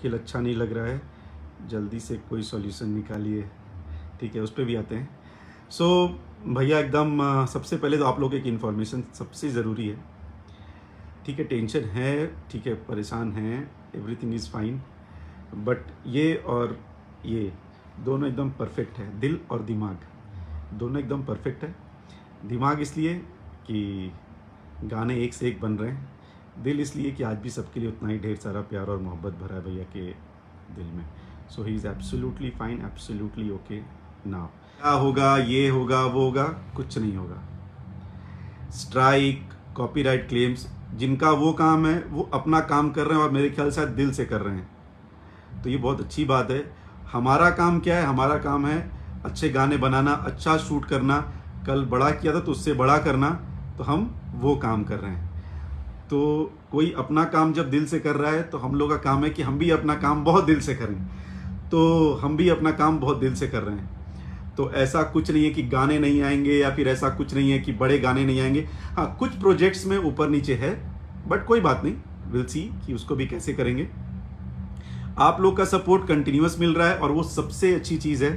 मुश्किल अच्छा नहीं लग रहा है, जल्दी से कोई सॉल्यूशन निकालिए। ठीक है, उस पे भी आते हैं। सो भैया एकदम सबसे पहले तो आप लोग एक इन्फॉर्मेशन सबसे ज़रूरी है। ठीक है, टेंशन है, ठीक है, परेशान हैं, एवरीथिंग इज़ फाइन, बट ये और ये दोनों एकदम परफेक्ट है। दिल और दिमाग दोनों एकदम परफेक्ट है। दिमाग इसलिए कि गाने एक से एक बन रहे हैं, दिल इसलिए कि आज भी सबके लिए उतना ही ढेर सारा प्यार और मोहब्बत भरा है भैया के दिल में। So he is absolutely fine, absolutely okay now. क्या होगा, ये होगा, वो होगा, कुछ नहीं होगा। स्ट्राइक, कॉपीराइट क्लेम्स, जिनका वो काम है वो अपना काम कर रहे हैं और मेरे ख्याल से दिल से कर रहे हैं, तो ये बहुत अच्छी बात है। हमारा काम क्या है? हमारा काम है अच्छे गाने बनाना, अच्छा शूट करना। कल बड़ा किया था तो उससे बड़ा करना, तो हम वो काम कर रहे हैं। तो कोई अपना काम जब दिल से कर रहा है तो हम लोग का काम है कि हम भी अपना काम बहुत दिल से करें। तो हम भी अपना काम बहुत दिल से कर रहे हैं। तो ऐसा कुछ नहीं है कि गाने नहीं आएंगे, या फिर ऐसा कुछ नहीं है कि बड़े गाने नहीं आएंगे। हाँ, कुछ प्रोजेक्ट्स में ऊपर नीचे है, बट कोई बात नहीं, विल सी कि उसको भी कैसे करेंगे। आप लोग का सपोर्ट कंटिन्यूअस मिल रहा है और वो सबसे अच्छी चीज़ है।